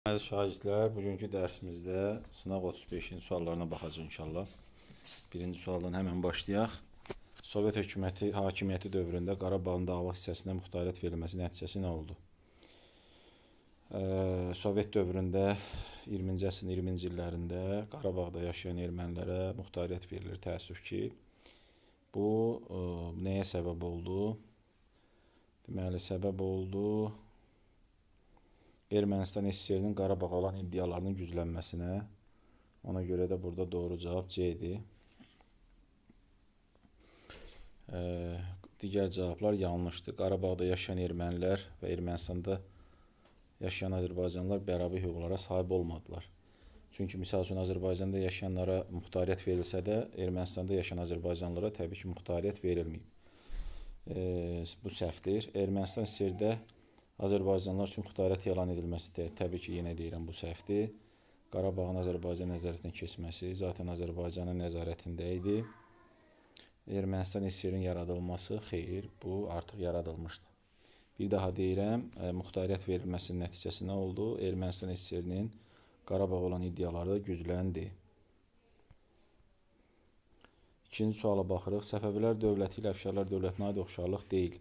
Əziz şagirdlər, bugünkü dərsimizdə sınaq 35-ci suallarına baxacağıq inşallah. Birinci sualdan həmən başlayaq. Sovet hökuməti hakimiyyəti dövründə Qarabağın dağlıq hissəsinə muxtariyyət verilməsi nəticəsi nə oldu? Sovet dövründə 20-ci əsrin 20-ci illərində Qarabağda yaşayan ermənilərə muxtariyyət verilir. Təəssüf ki, bu nəyə səbəb oldu? Deməli, səbəb oldu Ermənistan SSR-nin Qarabağa olan iddialarının güclənməsinə. Ona görə də burada doğru cavab C-dir. Digər cavablar yanlışdır. Qarabağda yaşayan ermənilər və Ermənistanda yaşayan Azərbaycanlılar bərabər hüquqlara sahib olmadılar. Çünki misal üçün Azərbaycanda yaşayanlara muxtariyyət verilsə də, Ermənistanda yaşayan Azərbaycanlılara təbii ki, muxtariyyət verilməyib. Bu səhvdir. Ermənistan SSR-də Azərbaycanlılar üçün muxtariyyət elan edilməsi təbii ki, yenə deyirəm, bu səhvdir. Qarabağın Azərbaycan nəzarətinə keçməsi zaten Azərbaycanın nəzarətində idi. Ermənistan SSR-in yaradılması, xeyr, bu artıq yaradılmışdı. Bir daha deyirəm, muxtariyyət verilməsinin nəticəsi nə oldu? Ermənistan SSR-nin Qarabağ olan iddiaları da gücləndi. İkinci suala baxırıq. Səfəvilər dövləti ilə Əfşarlar dövlətinə aid oxşarlıq deyil.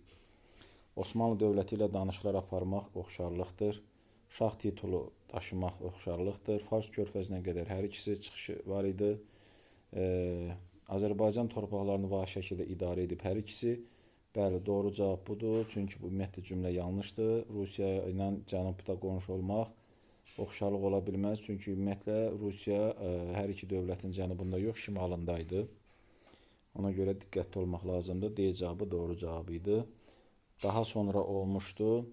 Osmanlı dövləti ilə danışıqlar aparmaq oxşarlıqdır. Şah titulu daşımaq oxşarlıqdır. Fars körfəzinə qədər hər ikisi çıxışı var idi. Azərbaycan torpaqlarını vahid şəkildə idarə edib hər ikisi. Bəli, doğru cavab budur. Çünki bu ümumiyyətlə cümlə yanlışdır. Rusiya ilə cənubda qonşu olmaq oxşarlıq ola bilməz. Çünki ümumiyyətlə Rusiya hər iki dövlətin cənubunda yox, şimalında idi. Ona görə diqqətli olmaq lazımdır. D cavabı doğru cavabı idi. Daha sonra olmuşdu.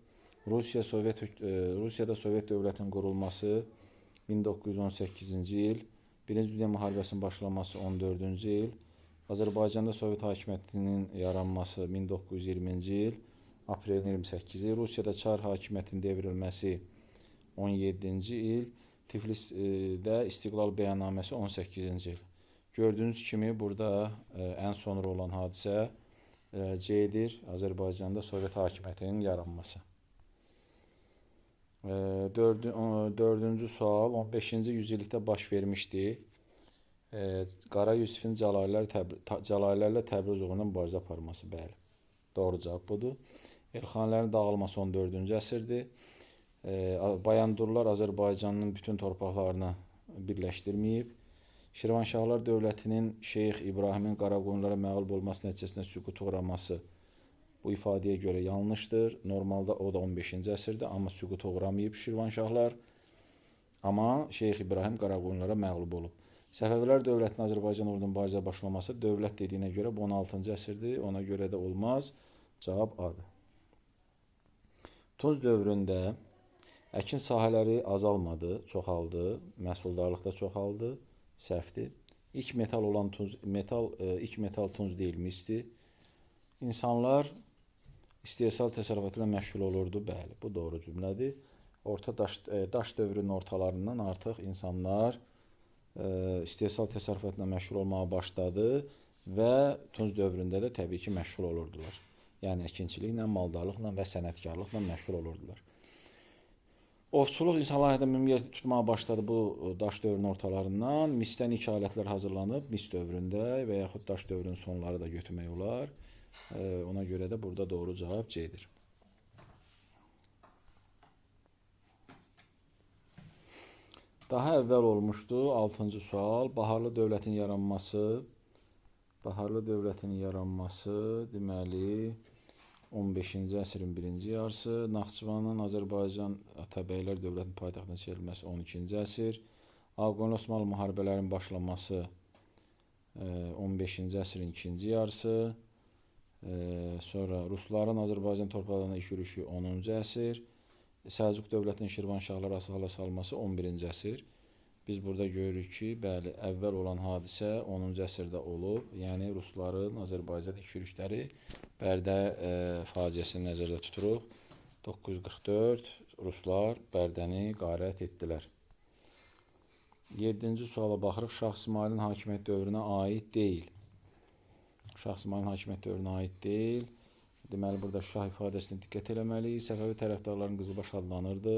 Rusiyada Sovet dövlətinin qurulması 1918-ci il, Birinci Dünya müharibəsinin başlaması 14-cü il, Azərbaycanda Sovet hakimiyyətinin yaranması 1920-ci il, aprelin 28-i, Rusiyada Çar hakimiyyətinin devrilməsi 17-ci il, Tiflisdə İstiqlal bəyannaməsi 18-ci il. Gördüyünüz kimi burada ən sonra olan hadisə C-dir, Azərbaycanda Sovet hakimiyyətinin yaranması. Dördüncü sual 15-ci yüzillikdə baş vermişdi. Qara Yusifin Cəlahilərlə Təbriz uğrunda mübarizə aparması, bəli. Doğru cavab budur. Elxanilərin dağılması 14-cü əsrdir. Bayandurlar Azərbaycanın bütün torpaqlarını birləşdirməyib. Şirvanşahlar dövlətinin Şeyx İbrahimin Qaraqoyunlara məğlub olması nəticəsində süquta uğraması bu ifadəyə görə yanlışdır. Normalda o da 15-ci əsrdə, amma süquta uğramayıb Şirvanşahlar. Amma Şeyx İbrahim Qaraqoyunlara məğlub olub. Səfəvilər dövlətinin Azərbaycan uğrunda mübarizə başlaması dövlət dediyinə görə bu 16-cı əsrdir. Ona görə də olmaz. Cavab A-dır. Tunc dövründə əkin sahələri azalmadı, çoxaldı, məhsuldarlıqda çoxaldı. Səhvdir. İlk metal olan ilk metal tunc deyil, misdir. İnsanlar istehsal təsərrüfatı ilə məşğul olurdu. Bəli, bu doğru cümlədir. Daş dövrünün ortalarından artıq insanlar istehsal təsərrüfatına məşğul olmağa başladı və tunc dövründə də təbii ki, məşğul olurdular. Yəni əkinçiliklə, maldarlıqla və sənətkarlıqla məşğul olurdular. Ovçuluq insanlar mühüm yer tutmağa başladı bu daş dövrünün ortalarından. Misdən ilk alətlər hazırlanıb, mis dövründə və yaxud daş dövrünün sonları da götürmək olar. Ona görə də burada doğru cavab C-dir. Daha əvvəl olmuşdu 6-cı sual. Baharlı dövlətin yaranması deməli 15-ci əsrin birinci yarısı, Naxçıvanın Azərbaycan Atabəylər dövlətinin paytaxtına çevrilməsi 12-ci əsr, Ağqoyunlu Osmanlı müharibələrinin başlaması 15-ci əsrin ikinci yarısı, sonra Rusların Azərbaycan torpaqlarına ilk yürüşü 10-cu əsr, Səlcuq dövlətinin Şirvanşahlar hala salması 11-ci əsr. Biz burada görürük ki, bəli, əvvəl olan hadisə 10-cu əsrdə olub, yəni Rusların Azərbaycan ilk yürüşləri Bərdə faciəsini nəzərdə tuturuq. 944 Ruslar Bərdəni qarət etdilər. 7-ci suala baxırıq. Şah İsmailin hakimiyyət dövrünə aid deyil. Şah İsmailin hakimiyyət dövrünə aid deyil. Deməli, burada şah ifadəsinə diqqət eləməliyik. Səfəvi tərəfdarların Qızılbaş adlanırdı.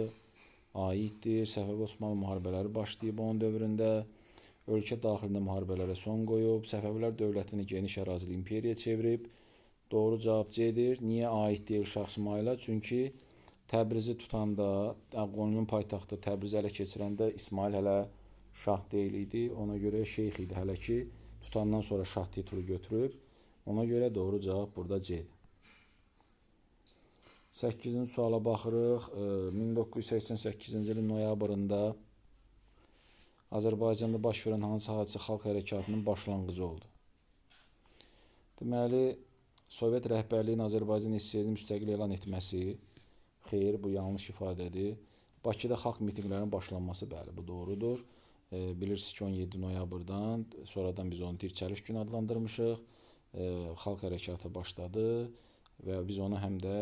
aiddir. Səfəvi Osmanlı müharibələri başlayıb onun dövründə. Ölkə daxilində müharibələrə son qoyub. Səfəvilər dövlətini geniş ərazili imperiyaya çevirib. Doğru cavab C-dir. Niyə aid deyil Şah İsmayıla? Çünki Təbrizi tutanda, Qonunun paytaxtı Təbrizi ələ keçirəndə İsmayıl hələ şah deyil idi. Ona görə şeyx idi hələ ki, tutandan sonra şah titulu götürüb. Ona görə doğru cavab burada C-dir. 8-ci suala baxırıq. 1988-ci ilin noyabrında Azərbaycanda baş verən hansı hadisə xalq hərəkatının başlanğıcı oldu? Deməli, Sovet rəhbərliyin Azərbaycan SSR-ni müstəqil elan etməsi, xeyr, bu yanlış ifadədir. Bakıda xalq mitinqlərinin başlanması, bəli, bu doğrudur. Bilirsiniz ki, 17 noyabrdan, sonradan biz onu dirçəliş günü adlandırmışıq. Xalq hərəkatı başladı və biz ona həm də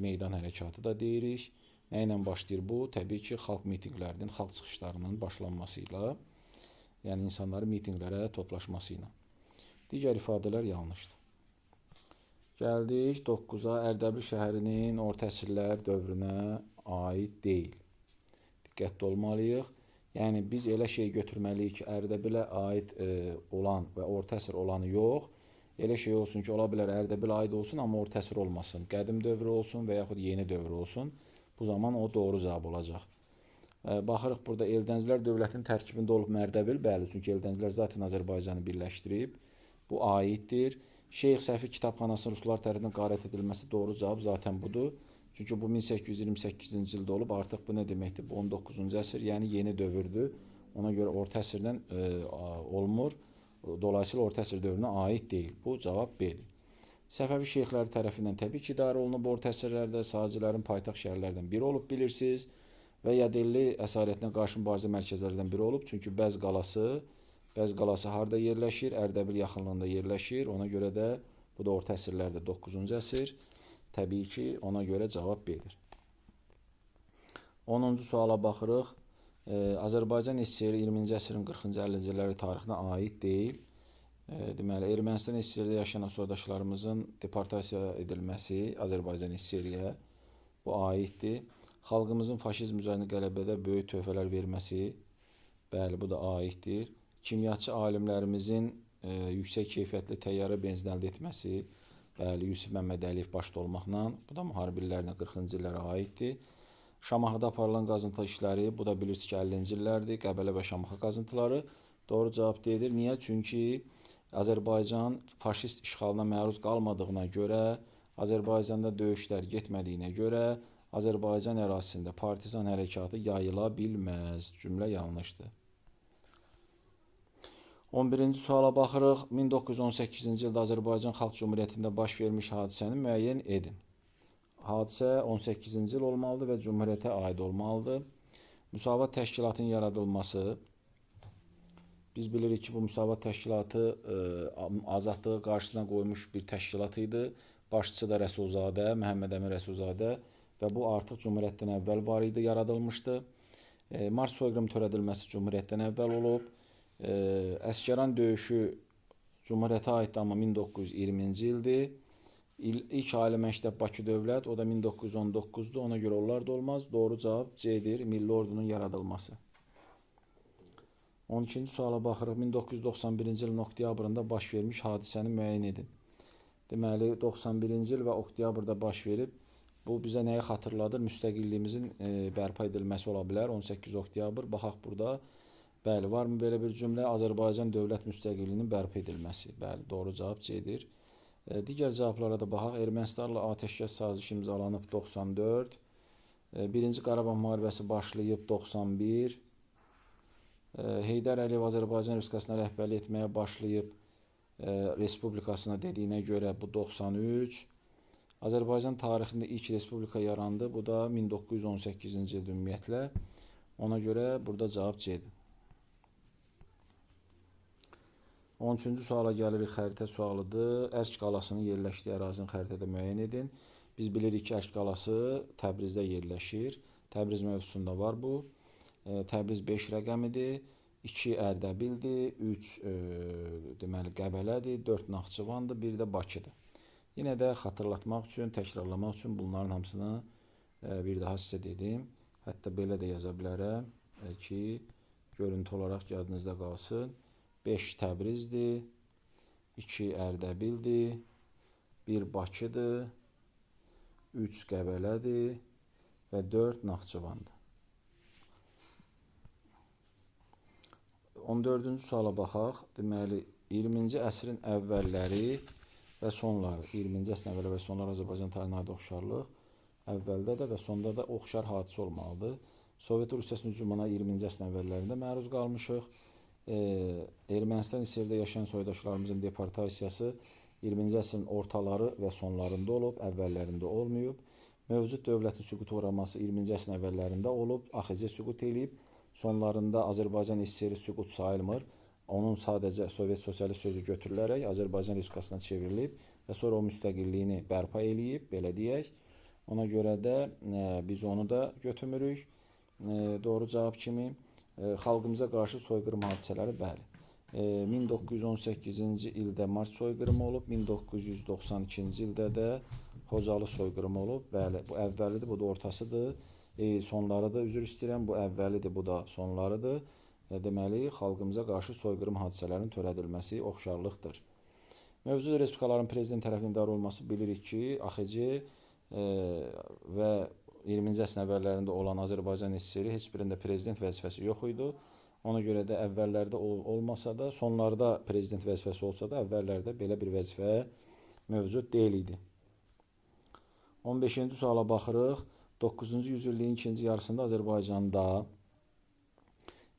meydan hərəkatı da deyirik. Nə ilə başlayır bu? Təbii ki, xalq mitinqlərinin, xalq çıxışlarının başlanması ilə, yəni insanların mitinqlərə toplaşması ilə. Digər ifadələr yanlışdır. Gəldik 9-a. Ərdəbil şəhərinin orta əsrlər dövrünə aid deyil. Diqqətli olmalıyıq. Yəni, biz elə şey götürməliyik ki, Ərdəbilə aid olan və orta əsr olanı yox. Elə şey olsun ki, ola bilər Ərdəbilə aid olsun, amma orta əsr olmasın. Qədim dövr olsun və yaxud yeni dövr olsun. Bu zaman o doğru cavab olacaq. Baxırıq, burada Eldənzilər dövlətinin tərkibində olub Ərdəbil. Bəli, çünki Eldənzilər zaten Azərbaycanı birləşdirib. Bu aiddir. Şeyx Səfi kitabxanasının ruslar tərəfindən qarət edilməsi doğru cavab zaten budur. Çünki bu 1828-ci ildə olub. Artıq bu nə deməkdir? Bu 19-cu əsr, yəni yeni dövrdür. Ona görə orta əsrdən olmur. Dolayısıyla orta əsr dövrünə aid deyil. Bu cavab B-dir. Səfəvi şeyxləri tərəfindən təbii ki, idarə olunub orta əsrlərdə, Sazilərin paytaxt şəhərlərdən biri olub, bilirsiniz. Və Yadelli əsarətinə qarşı mübarizə mərkəzlərdən biri olub. Çünki Bəz qalası harda yerləşir? Ərdəbil yaxınlığında yerləşir. Ona görə də bu da orta əsrlərdə 9-cu əsr. Təbii ki, ona görə cavab B-dir. 10-cu suala baxırıq. Azərbaycan SSR 20-ci əsrin 40-cı 50-ci illəri tarixinə aid deyil. Deməli, Ermənistan SSR-də yaşayan soydaşlarımızın deportasiya edilməsi Azərbaycan SSR-yə bu aiddir. Xalqımızın faşizm üzərində qələbədə böyük töhfələr verməsi, bəli, bu da aiddir. Kimyaçı alimlərimizin yüksək keyfiyyətli təyyarə benzin əldə etməsi, bəli, Yusif Məmmədəliyev başda olmaqla, bu da müharibə illərinə 40-cı illərə aiddir. Şamaxıda aparılan qazıntı işləri, bu da bilirsiniz ki, 50-ci illərdir, Qəbələ və Şamaxı qazıntıları. Doğru cavab deyilir. Niyə? Çünki Azərbaycan faşist işğalına məruz qalmadığına görə, Azərbaycanda döyüşlər getmədiyinə görə Azərbaycan ərazisində partizan hərəkatı yayıla bilməz. Cümlə yanlışdır. 11-ci suala baxırıq. 1918-ci ildə Azərbaycan Xalq Cümhuriyyətində baş vermiş hadisəni müəyyən edin. Hadisə 18-ci il olmalıdır və Cümhuriyyətə aid olmalıdır. Müsavat təşkilatının yaradılması. Biz bilirik ki, bu Müsavat təşkilatı azadlığı qarşısına qoymuş bir təşkilat idi. Başçısı da Rəsulzadə, Məhəmməd Əmin Rəsulzadə və bu artıq Cümhuriyyətdən əvvəl var idi, yaradılmışdı. Mars soyqırım törədilməsi Cümhuriyyətdən əvvəl olub. Əsgəran döyüşü Cümhuriyyətə aiddir, amma 1920-ci ildir. İlk ali məktəb Bakı Dövlət, o da 1919-dur, ona görə onlar da olmaz. Doğru cavab C-dir, Milli Ordunun yaradılması. 12-ci suala baxırıq. 1991-ci ilin oktyabrında baş vermiş hadisəni müəyyən edin. Deməli, 91-ci il və oktyabrda baş verib. Bu bizə nəyi xatırladır? Müstəqilliyimizin bərpa edilməsi ola bilər. 18 oktyabr. Baxaq burada. Bəli, varmı belə bir cümlə? Azərbaycan dövlət müstəqilliyinin bərpa edilməsi. Bəli, doğru cavab C-dir. Digər cavablara da baxaq. Ermənistanla atəşkəs sazişi imzalanıb 94. Birinci Qarabağ müharibəsi başlayıb 91. Heydər Əliyev Azərbaycan Respublikasına rəhbərlik etməyə başlayıb Respublikasına dediyinə görə bu 93. Azərbaycan tarixində ilk respublika yarandı. Bu da 1918-ci ildə ümumiyyətlə. Ona görə burada cavab C-dir. 13-cü suala gəlirik, xəritə sualıdır. Ərk qalasının yerləşdiyi ərazinin xəritədə müəyyən edin. Biz bilirik ki, Ərk qalası Təbrizdə yerləşir. Təbriz mövzusunda var bu. Təbriz 5 rəqəmidir, 2 Ərdəbildir, 3 deməli Qəbələdir, 4 Naxçıvandır, 1 də Bakıdır. Yenə də xatırlatmaq üçün, təkrarlamaq üçün bunların hamısını bir daha sizə dedim. Hətta belə də yaza bilərəm ki, görüntü olaraq yadınızda qalsın. 5 Təbrizdir, 2 Ərdəbildir, 1 Bakıdır, 3 Qəbələdir və 4 Naxçıvandır. 14-cü suala baxaq. Deməli, 20-ci əsrin əvvəlləri və sonları, 20-ci əsrin əvvəlləri və sonları Azərbaycan tarixinə aid oxşarlıq əvvəldə də və sonda da oxşar hadisə olmalıdır. Sovet Rusiyasının hücumuna 20-ci əsrin əvvəllərində məruz qalmışıq. Ermənistan SSR-də yaşayan soydaşlarımızın deportasiyası 20-ci əsrin ortaları və sonlarında olub, əvvəllərində olmayıb. Mövcud dövlətin süquta uğraması 20-ci əsrin əvvəllərində olub, AXC süqut eləyib. Sonlarında Azərbaycan SSR süqut sayılmır. Onun sadəcə Sovet sosialist sözü götürülərək Azərbaycan Respublikasına çevrilib və sonra o müstəqilliyini bərpa eləyib, belə deyək. Ona görə də biz onu da götürmürük. Doğru cavab kimi xalqımıza qarşı soyqırım hadisələri bəli. 1918-ci ildə Mart soyqırımı olub, 1992-ci ildə də Xocalı soyqırımı olub. Bəli, bu əvvəlidir, bu da ortasıdır. Sonlarıdır, üzr istəyirəm, bu əvvəlidir, bu da sonlarıdır. Deməli, xalqımıza qarşı soyqırım hadisələrinin törədilməsi oxşarlıqdır. Mövcud respublikaların prezident tərəfindən idarə olunması bilirik ki, AXC və 20-ci əsrin əvvəllərində olan Azərbaycan SSR heç birində prezident vəzifəsi yox idi. Ona görə də əvvəllərdə olmasa da, sonlarda prezident vəzifəsi olsa da, əvvəllərdə belə bir vəzifə mövcud deyil idi. 15-ci suala baxırıq. 9-cu yüzilliyin ikinci yarısında Azərbaycanda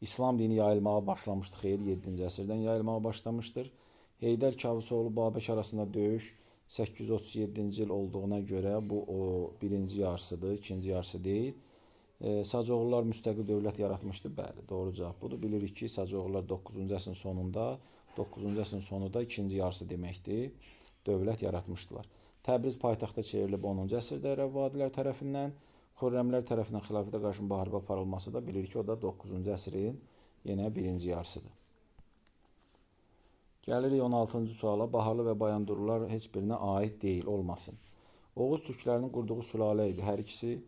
İslam dini yayılmağa başlamışdı. Xeyr, 7-ci əsrdən yayılmağa başlamışdır. Heydər Kavusoğlu Babək arasında döyüş 837-ci il olduğuna görə bu birinci yarısıdır, ikinci yarısı deyil. Sacıoğullar müstəqil dövlət yaratmışdı. Bəli, doğru cavab budur. Bilirik ki, Sacıoğullar 9-cu əsrin sonunda, 9-cu əsrin sonu da ikinci yarısı deməkdir, dövlət yaratmışdılar. Təbriz paytaxta çevrilib 10-cu əsrdə Rəvvadilər tərəfindən, Xürrəmlər tərəfindən xilafətə qarşı müharibə aparılması da bilirik ki, o da 9-cu əsrin yenə birinci yarısıdır. Gəlirik 16-cı suala. Baharlı və Bayandurlular heç birinə aid deyil, olmasın. Oğuz türklərinin qurduğu sülalə idi. Hər ikisi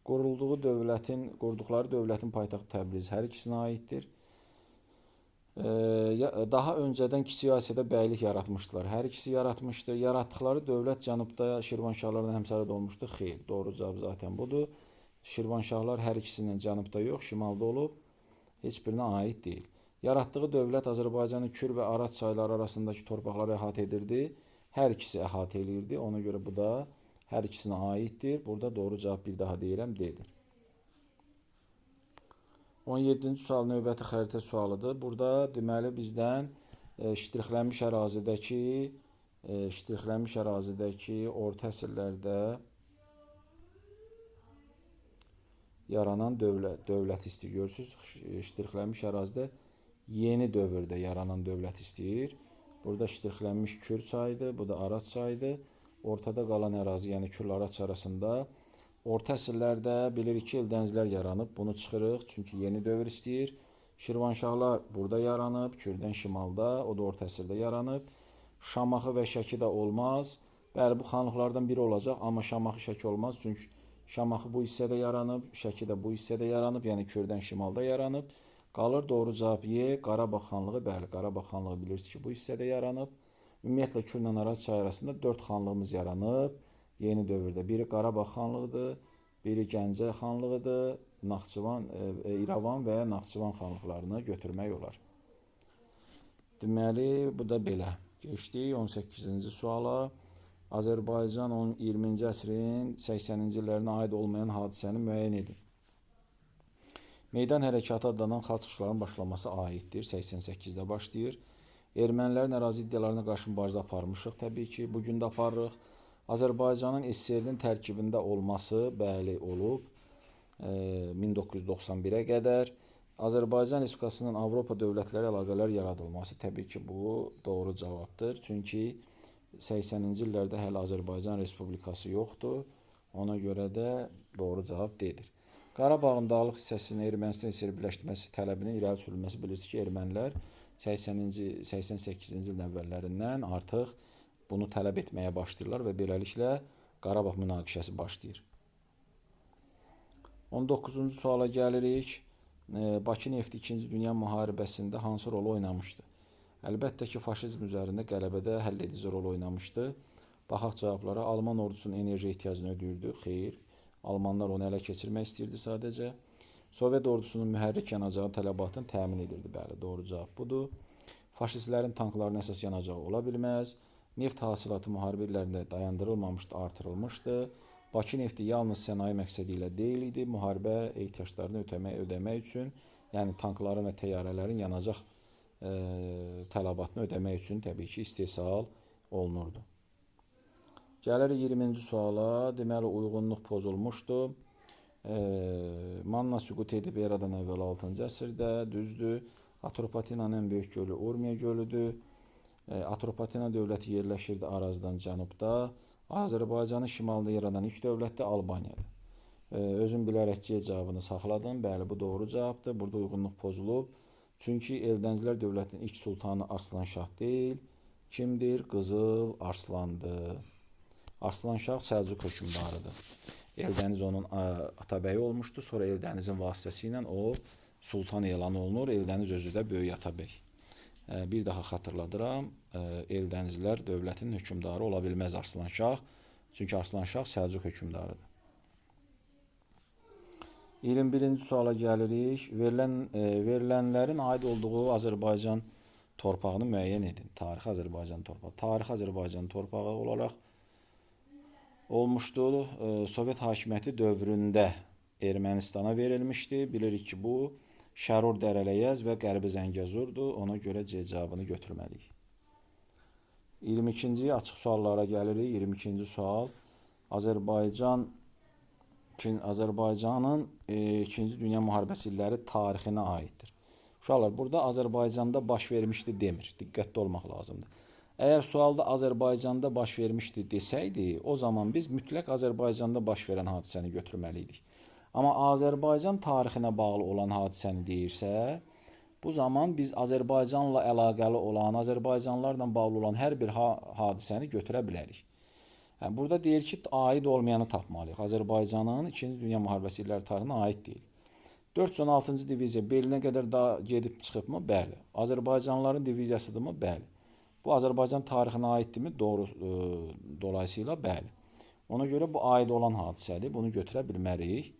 qurduqları dövlətin paytaxtı Təbriz hər ikisinə aiddir. Daha öncədən Kiçik Asiyada bəylik yaratmışdılar. Hər ikisi yaratmışdır. Yaratdıqları dövlət cənubda Şirvanşahlarla həmsərhəd olmuşdu. Xeyr, doğru cavab zaten budur. Şirvanşahlar hər ikisinin cənubda yox, şimalda olub, heç birinə aid deyil. Yaratdığı dövlət Azərbaycanın Kür və Araz çayları arasındakı torpaqları əhatə edirdi. Hər ikisi əhatə edirdi. Ona görə bu da hər ikisinə aiddir. Burada doğru cavab bir daha deyirəm, D-dir. 17-ci sual növbəti xəritə sualıdır. Burada deməli bizdən ştrixlənmiş ərazidəki orta əsrlərdə yaranan dövlət istəyir. Görürsünüz, ştrixlənmiş ərazidə yeni dövrdə yaranan dövlət istəyir. Burada ştrixlənmiş Kür çayıdır, bu da Araz çayıdır. Ortada qalan ərazi, yəni Kür-Araz arasında orta əsrlərdə bilirik ki, Eldənizlər yaranıb. Bunu çıxırıq, çünki yeni dövr istəyir. Şirvanşahlar burada yaranıb, Kürdən şimalda, o da orta əsrdə yaranıb. Şamaxı və Şəki də olmaz. Bəli, bu xanlıqlardan biri olacaq, amma Şamaxı, Şəki olmaz. Çünki Şamaxı bu hissədə yaranıb, Şəki də bu hissədə yaranıb, yəni Kürdən şimalda yaranıb. Qalır doğru cavab Y, Qarabağ xanlığı. Bəli, Qarabağ xanlığı bilirsiniz ki, bu hissədə yaranıb. Ümumiyyətlə Kürlə Araz çayı arasında 4 xanlığımız yaranıb. Yeni dövrdə biri Qarabağ xanlığıdır, biri Gəncə xanlığıdır, İrəvan və Naxçıvan xanlıqlarını götürmək olar. Deməli, bu da belə. Geçdik 18-ci suala. Azərbaycan 20-ci əsrin 80-ci illərinə aid olmayan hadisəni müəyyən edin. Meydan hərəkatı adlanan xalq çıxışlarının başlaması aiddir. 88-də başlayır. Ermənilərin ərazi iddialarına qarşı mübarizə aparmışıq. Təbii ki, bugün də aparırıq. Azərbaycanın SSR-nin tərkibində olması bəli olub 1991-ə qədər. Azərbaycan Respublikasının Avropa dövlətləri əlaqələr yaradılması təbii ki, bu doğru cavabdır. Çünki 80-ci illərdə hələ Azərbaycan Respublikası yoxdur. Ona görə də doğru cavab D-dir. Qarabağın dağlıq hissəsinin Ermənistan SSR birləşdirməsi tələbinin irəli sürülməsi bilirsiniz ki, ermənilər 88-ci ilin əvvəllərindən artıq bunu tələb etməyə başlayırlar və beləliklə Qarabağ münaqişəsi başlayır. 19-cu suala gəlirik. Bakı nefti 2-ci Dünya müharibəsində hansı rol oynamışdı? Əlbəttə ki, faşizm üzərində qələbədə həll edici rol oynamışdı. Baxaq cavablara. Alman ordusunun enerji ehtiyacını ödəyirdi. Xeyr. Almanlar onu ələ keçirmək istəyirdi sadəcə. Sovet ordusunun mühərrik yanacağı tələbatını təmin edirdi. Bəli, doğru cavab budur. Faşistlərin tanklarına əsas yanacağı ola bilməz. Neft hasilatı müharibə illərində dayandırılmamışdı, artırılmışdı. Bakı nefti yalnız sənaye məqsədi ilə deyil idi, müharibə ehtiyaclarını ödəmək üçün, yəni tankların və təyyarələrin yanacaq tələbatını ödəmək üçün təbii ki, istehsal olunurdu. Gəlirik 20-ci suala. Deməli, uyğunluq pozulmuşdu. Manna süqut edib eradan əvvəl 6-cı əsrdə, düzdür. Atropatinanın ən böyük gölü Urmiya gölüdür. Atropatina dövləti yerləşirdi Arazdan cənubda. Azərbaycanın şimalda yaradan ilk dövlət də Albaniyadır. Özüm bilərək C cavabını saxladım. Bəli, bu doğru cavabdır. Burada uyğunluq pozulub. Çünki Eldəncilər dövlətinin ilk sultanı Arslanşah deyil. Kimdir? Qızıl Arslandır. Arslanşah Səlcuq hökmdarıdır. Eldəniz onun atabəyi olmuşdu. Sonra Eldənizin vasitəsilə o sultan elan olunur. Eldəniz özü də böyük atabəy. Bir daha xatırladıram. Eldənizlər dövlətinin hökmdarı ola bilməz Arslanşah. Çünki Arslanşah Səlcuq hökmdarıdır. 21-ci suala gəlirik. Verilənlərin aid olduğu Azərbaycan torpağını müəyyən edin. Tarixi Azərbaycan torpağı. Tarixi Azərbaycan torpağı olaraq olmuşdur. Sovet hakimiyyəti dövründə Ermənistana verilmişdi. Bilirik ki, bu Şərur Dərələyəz və Qərbi Zəngəzurdur. Ona görə C cavabını götürməliyik. 22-ci açıq suallara gəlirik. 22-ci sual. Azərbaycanın 2-ci Dünya müharibəsi illəri tarixinə aiddir. Uşaqlar, burada Azərbaycanda baş vermişdi demir. Diqqətli olmaq lazımdır. Əgər sualda Azərbaycanda baş vermişdi desəydi, o zaman biz mütləq Azərbaycanda baş verən hadisəni götürməliydik. Amma Azərbaycan tarixinə bağlı olan hadisəni deyirsə, bu zaman biz Azərbaycanla əlaqəli olan, Azərbaycanlarla bağlı olan hər bir hadisəni götürə bilərik. Burada deyir ki, aid olmayanı tapmalıyıq. Azərbaycanın 2-ci Dünya müharibəsi illəri tarihinə aid deyil. 416-cı diviziya Berlinə qədər daha gedib çıxıbmı? Bəli. Azərbaycanlıların diviziyasıdırmı? Bəli. Bu Azərbaycan tarixinə aiddirmi? Doğru, dolayısıyla bəli. Ona görə bu aid olan hadisədir. Bunu götürə bilmərik.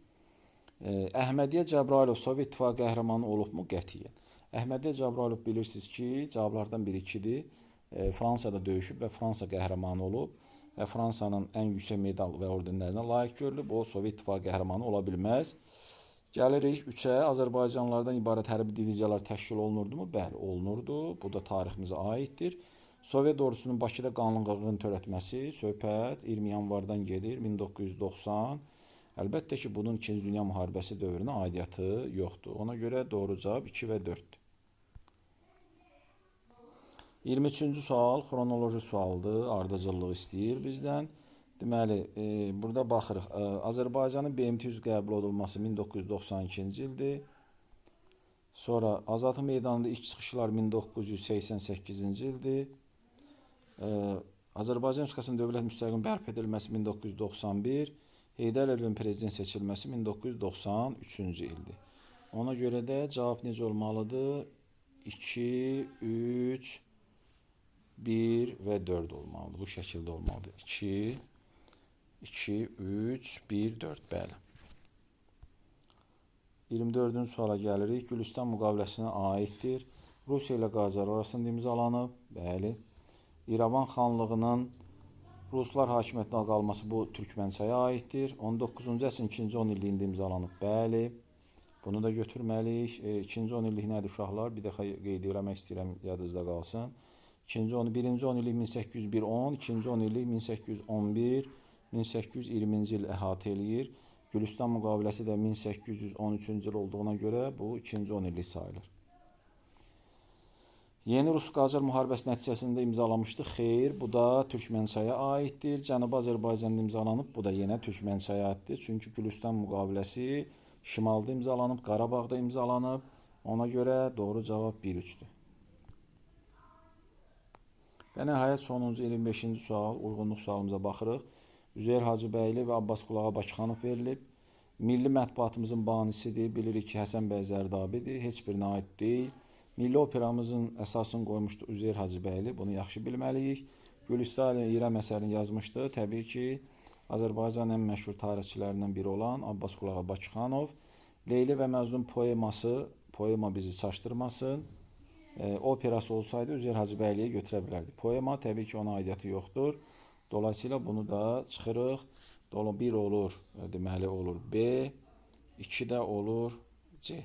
Əhmədiyyə Cəbrayılov Sovet İttifaqı qəhrəmanı olubmu? Qətiyyən. Əhmədiyyə Cəbrayılov bilirsiniz ki, cavablardan biri 2-dir. Fransada döyüşüb və Fransa qəhrəmanı olub. Və Fransanın ən yüksək medal və ordenlərinə layiq görülüb. O, Sovet İttifaqı qəhrəmanı ola bilməz. Gəlirik 3-ə. Azərbaycanlardan ibarət hərbi diviziyalar təşkil olunurdu mu? Bəli, olunurdu. Bu da tariximizə aiddir. Sovet ordusunun Bakıda qanunqalılığını törətməsi söhbət 20 yanvardan gedir, 1990. Əlbəttə ki, bunun 2-ci Dünya müharibəsi dövrünə aidiyyatı yoxdur. Ona görə doğru cavab 2 və 4-dür. 23-cü sual xronoloji sualdır, ardıcıllıq istəyir bizdən. Deməli, burada baxırıq. Azərbaycanın BMT üzv qəbul olunması 1992-ci ildir. Sonra Azadlıq meydanında ilk çıxışlar 1988-ci ildir. Azərbaycan Respublikasının dövlət müstəqilliğinin bərpa edilməsi 1991, Heydər Əliyevin prezident seçilməsi 1993-cü ildir. Ona görə də cavab necə olmalıdır? 2, 3, 1 və 4 olmalıdır. Bu şəkildə olmalıdır. 2, 3, 1, 4. Bəli. 24-cü suala gəlirik. Gülüstan müqaviləsinə aiddir. Rusiya ilə Qacar arasında imzalanıb. Bəli. İrəvan xanlığının Ruslar hakimiyyətinə qalması bu Türkmənçaya aiddir. 19-cu əsrin 2-ci 10 illiyində imzalanıb. Bəli. Bunu da götürməliyik. 2-ci 10 illik nədir uşaqlar? Bir dəfə qeyd eləmək istəyirəm, yadınızda qalsın. 1-ci 10 illik 1801-10, 2-ci 10 illik 1811, 1820-ci il əhatə eləyir. Gülüstan müqaviləsi də 1813-cü il olduğuna görə bu 2-ci 10 illik sayılır. Yeni Rus-Qacar müharibəsi nəticəsində imzalamışdı. Xeyr, bu da Türkmənçaya aiddir. Cənubi Azərbaycanda imzalanıb, bu da yenə Türkmənçaya aiddir. Çünki Gülüstan müqaviləsi şimalda imzalanıb, Qarabağda imzalanıb. Ona görə doğru cavab 1-3-dür. Və nəhayət sonuncu 25-ci sual, uyğunluq sualımıza baxırıq. Üzeyir Hacıbəyli və Abbasqulu Ağa Bakıxanov verilib. milli mətbuatımızın banisidir. Bilirik ki, Həsən bəy Zərdabidir, heç birinə aid deyil. Milli operamızın əsasını qoymuşdu Üzeyir Hacıbəyli, bunu yaxşı bilməliyik. Gülüstan İrəm əsərini yazmışdı. Təbii ki, Azərbaycanın ən məşhur tarixçilərindən biri olan Abbas Qulağa Bakıxanov. Leyli və Məcnun poema bizi çaşdırmasın. Operası olsaydı Üzeyir Hacıbəyliyə götürə bilərdik. Poema təbii ki, ona aidiyyəti yoxdur. Dolayısıyla bunu da çıxırıq. 1 olur, deməli olur B, 2 də olur C.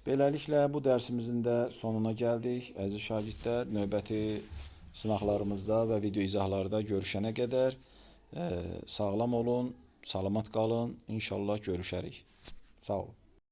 Beləliklə bu dərsimizin də sonuna gəldik. Əziz şagirdlər, növbəti sınaqlarımızda və video izahlarda görüşənə qədər sağlam olun, salamat qalın. İnşallah görüşərik. Sağ olun.